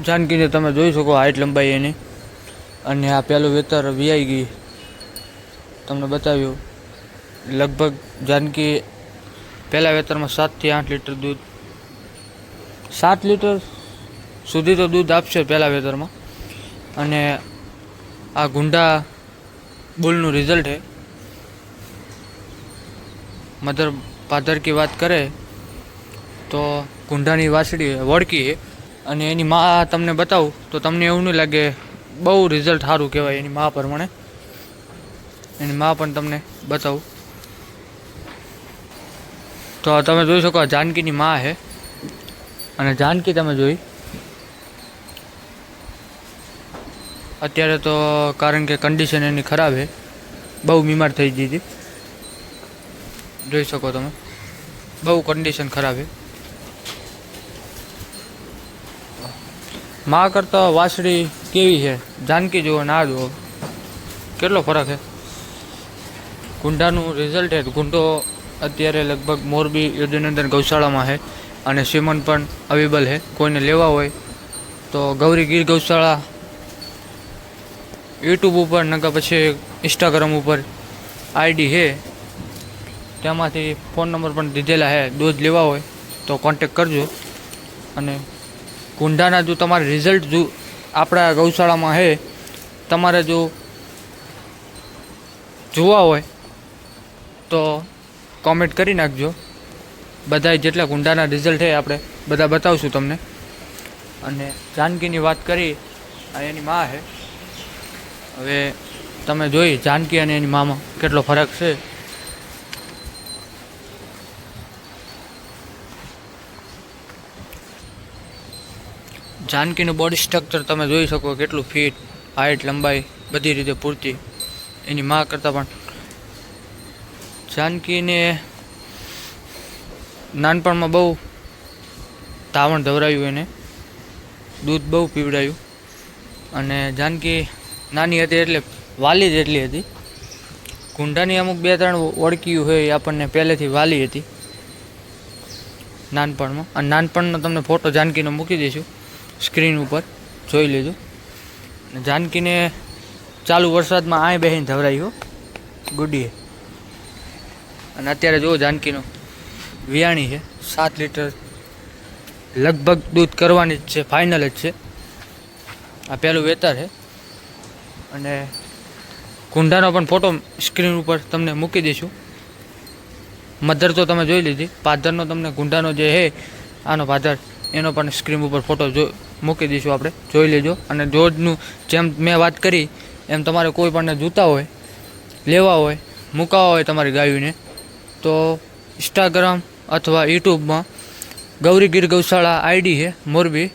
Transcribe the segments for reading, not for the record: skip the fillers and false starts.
જાનકીને તમે જોઈ શકો હાઈટ લંબાઈ એની, અને આ પહેલું વેતર વિયાઈ ગઈ તમને બતાવ્યું. લગભગ જાનકી પહેલાં વેતરમાં 7 થી 8 લીટર દૂધ, 7 લીટર સુધી તો દૂધ આપશે પહેલાં વેતરમાં. અને આ ગુંડા બુલનું રિઝલ્ટ છે. મધર ફાધર की વાત કરે તો ગુંડાની વાછડી વળકી છે. અને એની માં તમને બતાવું તો તમને એવું નહીં લાગે, બહુ રિઝલ્ટ સારું કહેવાય એની માં પ્રમાણે. એની માં પણ તમને બતાવું તો તમે જોઈ શકો જાનકીની માં છે. અને જાનકી તમે જોઈ અત્યારે તો કારણ કે કન્ડિશન એની ખરાબ છે, બહુ બીમાર થઈ ગઈ હતી. જોઈ શકો તમે બહુ કન્ડિશન ખરાબ છે. માં કરતાં વાછડી કેવી છે જાનકી જુઓ ના જુઓ કેટલો ફરક છે. ગુંડાનું રિઝલ્ટ છે. ગુંડો અત્યારે લગભગ મોરબી યોજનાનંદન ગૌશાળામાં છે અને સીમન પણ અવેલેબલ છે. કોઈને લેવા હોય તો ગૌરી ગીર ગૌશાળા યુટ્યુબ ઉપર નકર પછી ઇન્સ્ટાગ્રામ ઉપર આઈડી છે, તેમાંથી ફોન નંબર પણ દીધેલા છે. દૂધ લેવા હોય તો કોન્ટેક કરજો. અને ગુંડાના જો તમારે રિઝલ્ટ જો આપણા ગૌશાળામાં છે, તમારે જો જોવા હોય તો કોમેન્ટ કરી નાખજો. બધાય જેટલા ગુંડાના રિઝલ્ટ છે આપણે બધા બતાવશું તમને. અને જાનકીની વાત કરી આ એની માં છે. હવે તમે જોઈ જાનકી અને એની મામાં કેટલો ફરક છે. જાનકીનું બોડી સ્ટ્રક્ચર તમે જોઈ શકો કેટલું ફિટ, હાઈટ લંબાઈ બધી રીતે પૂરતી એની માં કરતાં પણ. જાનકીને નાનપણમાં બહુ ધાવણ ધવરાયું, એને દૂધ બહુ પીવડાયું. અને જાનકી નાની હતી એટલે વાલી જ એટલી હતી. ગુંડાની અમુક 2-3 ઓળખ્યું હોય એ આપણને પહેલેથી વાલી હતી નાનપણમાં. અને નાનપણનો તમને ફોટો જાનકીનો મૂકી દઈશું સ્ક્રીન ઉપર, જોઈ લેજો. અને જાનકીને ચાલુ વરસાદમાં આય બેહીને ધવરાયું ગુડીએ. અને અત્યારે જુઓ જાનકીનો વિયાણી છે, 7 લીટર લગભગ દૂધ કરવાની જ છે, ફાઇનલ જ છે. આ પહેલું વેતર છે. અને ગુંડાનો પણ ફોટો સ્ક્રીન ઉપર તમને મૂકી દઈશું. મધર તો તમે જોઈ લીધી, ફાધરનો તમને ગુંડાનો જે છે આનો ફાધર એનો પણ સ્ક્રીન ઉપર ફોટો મૂકી દઈશું આપણે, જોઈ લેજો. અને દૂધનું જેમ મેં વાત કરી એમ તમારે કોઈ પણ જોતા હોય, લેવા હોય, મૂકાવા હોય તમારી ગાયોને તો ઇન્સ્ટાગ્રામ અથવા યુટ્યુબમાં ગૌરી ગીર ગૌશાળા આઈડી છે મોરબી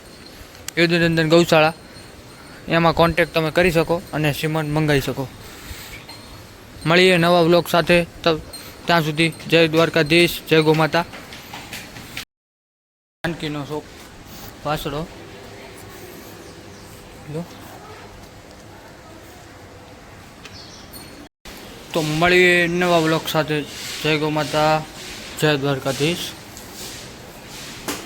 યોજનાનંદન ગૌશાળા, એમાં કોન્ટેક તમે કરી શકો અને સીમન મંગાવી શકો. મળીએ નવા વ્લોગ સાથે. ત્યાં સુધી જય દ્વારકાધીશ, જય ગૌમાતા. જાનકીનો શોખ વાસડો તો મળીએ નવા વ્લોગ સાથે. જય ગૌમાતા, જય દ્વારકાધીશ.